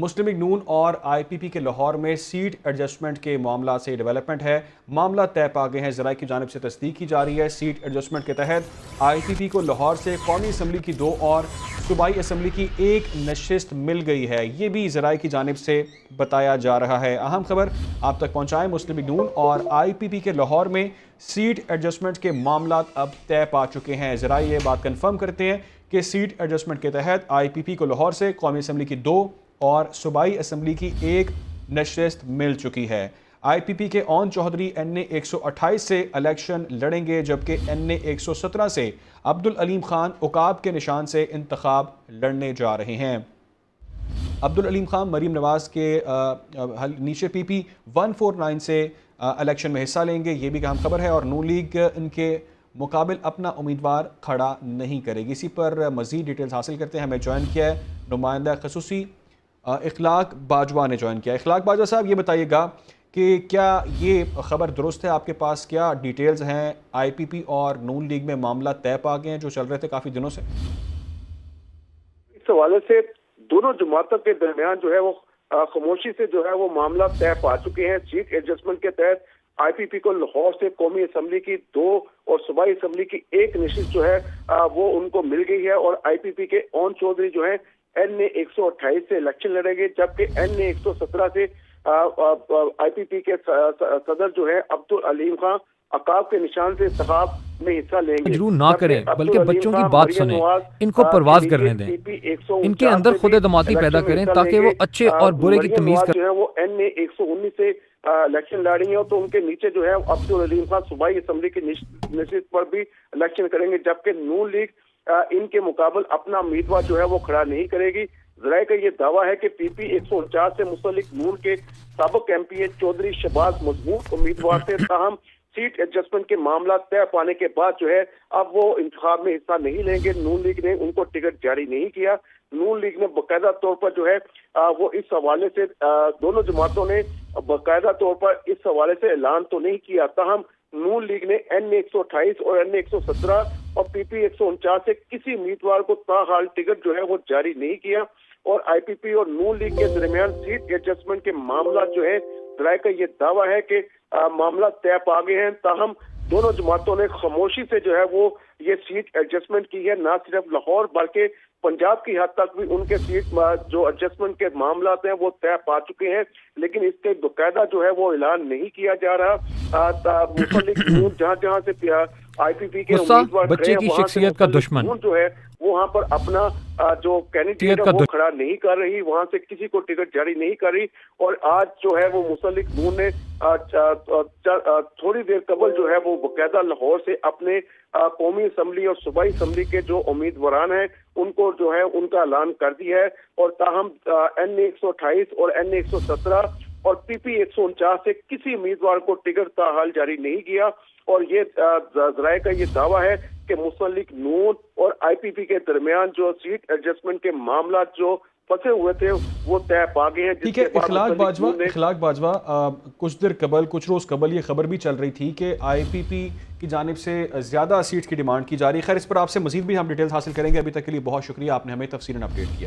مسلم league نون اور آئی پی پی کے لاہور میں سیٹ ایڈجسٹمنٹ کے معاملات سے ڈیولپمنٹ ہے۔ معاملہ طے پا گئے ہیں، ذرائع کی جانب سے تصدیق کی جا رہی ہے۔ سیٹ ایڈجسٹمنٹ کے تحت آئی پی پی کو لاہور سے قومی اسمبلی کی 2 اور صوبائی اسمبلی کی 1 نشست مل گئی ہے، یہ بھی ذرائع کی جانب سے بتایا جا رہا ہے۔ اہم خبر آپ تک پہنچائیں، مسلم لیگ نون اور آئی پی پی کے لاہور میں سیٹ ایڈجسٹمنٹ کے معاملات اب طے پا چکے ہیں۔ ذرائع یہ بات کنفرم کرتے ہیں کہ سیٹ ایڈجسٹمنٹ کے تحت آئی پی پی کو لاہور سے قومی اسمبلی کی 2 اور صوبائی اسمبلی کی 1 نشست مل چکی ہے۔ آئی پی پی کے اون چوہدری این اے 128 سے الیکشن لڑیں گے، جبکہ این اے 117 سے عبدالعلیم خان عقاب کے نشان سے انتخاب لڑنے جا رہے ہیں۔ عبدالعلیم خان مریم نواز کے نیچے پی پی 149 سے الیکشن میں حصہ لیں گے، یہ بھی اہم خبر ہے، اور نون لیگ ان کے مقابل اپنا امیدوار کھڑا نہیں کرے گی۔ اسی پر مزید ڈیٹیلز حاصل کرتے ہیں، ہمیں جوائن کیا ہے نمائندہ خصوصی اخلاق باجوہ نے جوائن کیا۔ اخلاق باجوہ صاحب، یہ بتائیے گا کہ کیا یہ خبر درست ہے؟ آپ کے پاس کیا ڈیٹیلز ہیں؟ آئی پی پی اور نون لیگ میں معاملہ طے پا گئے ہیں جو چل رہے تھے کافی دنوں سے؟ اس حوالے سے دونوں جماعتوں کے درمیان جو ہے وہ خاموشی سے جو ہے وہ معاملہ طے پا چکے ہیں۔ سیٹ ایڈجسٹمنٹ کے تحت آئی پی پی کو لاہور سے قومی اسمبلی کی 2 اور صوبائی اسمبلی کی 1 نشست جو ہے وہ ان کو مل گئی ہے، اور آئی پی پی کے اون چودھری جو ہے این اے 128 سے الیکشن لڑیں گے، جبکہ این اے 117 سے آئی پی پی کے صدر جو ہے عبدالعلیم خان عقاب کے نشان سے انتخاب میں حصہ لیں گے۔ مجروح نہ کریں بلکہ بچوں کی بات سنیں، ان کو پرواز کرنے دیں، ان کے اندر خود اعتمادی پیدا کریں تاکہ وہ اچھے اور برے کی تمیز کریں۔ جو ہے وہ این اے 119 سے الیکشن لڑیں گے، تو ان کے نیچے جو ہے عبدالعلیم خان صوبائی اسمبلی کی نشست پر بھی الیکشن کریں گے، جبکہ نون لیگ ان کے مقابل اپنا امیدوار جو ہے وہ کھڑا نہیں کرے گی۔ ذرائع کا یہ دعویٰ ہے کہ پی پی 149 سے منسلک نون کے سابق ایم پی اے چودھری شہباز مضبوط امیدوار تھے، تاہم سیٹ ایڈجسٹمنٹ کے معاملات طے پانے کے بعد جو ہے اب وہ انتخاب میں حصہ نہیں لیں گے۔ نون لیگ نے ان کو ٹکٹ جاری نہیں کیا۔ نون لیگ نے باقاعدہ طور پر جو ہے وہ اس حوالے سے دونوں جماعتوں نے باقاعدہ طور پر اس حوالے سے اعلان تو نہیں کیا، تاہم نون لیگ نے این اے 128 اور این اے 117 اور پی پی 149 سے کسی امیدوار کو تاحال ٹکٹ جو ہے وہ جاری نہیں کیا، اور آئی پی پی اور نون لیگ کے درمیان سیٹ ایڈجسٹمنٹ کے معاملات جو ہے ذرائع کا یہ دعویٰ ہے کہ معاملات طے پا گئے ہیں، تاہم دونوں جماعتوں نے خاموشی سے جو ہے وہ یہ سیٹ ایڈجسٹمنٹ کی ہے۔ نہ صرف لاہور بلکہ پنجاب کی حد تک بھی ان کے سیٹ جو ایڈجسٹمنٹ کے معاملات ہیں وہ طے پا چکے ہیں، لیکن اس کے باقاعدہ جو ہے وہ اعلان نہیں کیا جا رہا۔ مسلم جہاں جہاں سے آئی پی پی کے امیدوار بچے کی شخصیت کا دشمن جو ہے وہاں پر اپنا جو کینڈیڈیٹ ہے وہ کھڑا نہیں کر رہی، وہاں سے کسی کو ٹکٹ جاری نہیں کر رہی، اور آج جو ہے وہ مسلم نون نے تھوڑی دیر قبل جو ہے وہ باقاعدہ لاہور سے اپنے قومی اسمبلی اور صوبائی اسمبلی کے جو امیدواران ہیں ان کو جو ہے ان کا اعلان کر دیا ہے، اور تاہم این اے 128 اور این اے 117 اور پی پی 149 سے کسی امیدوار کو ٹکٹ تاحال جاری نہیں کیا، اور یہ ذرائع کا یہ دعویٰ ہے کہ مسلم لیگ نون اور آئی پی پی کے درمیان جو سیٹ ایڈجسٹمنٹ کے معاملات جو پھنسے ہوئے تھے وہ طے پا گئے ہیں۔ ٹھیک ہے اخلاق باجوہ، کچھ دیر قبل کچھ روز قبل یہ خبر بھی چل رہی تھی کہ آئی پی پی کی جانب سے زیادہ سیٹ کی ڈیمانڈ کی جا رہی ہے۔ خیر، اس پر آپ سے مزید بھی ہم ڈیٹیلز حاصل کریں گے۔ ابھی تک کے لیے بہت شکریہ، آپ نے ہمیں تفصیلاً اپڈیٹ کیا۔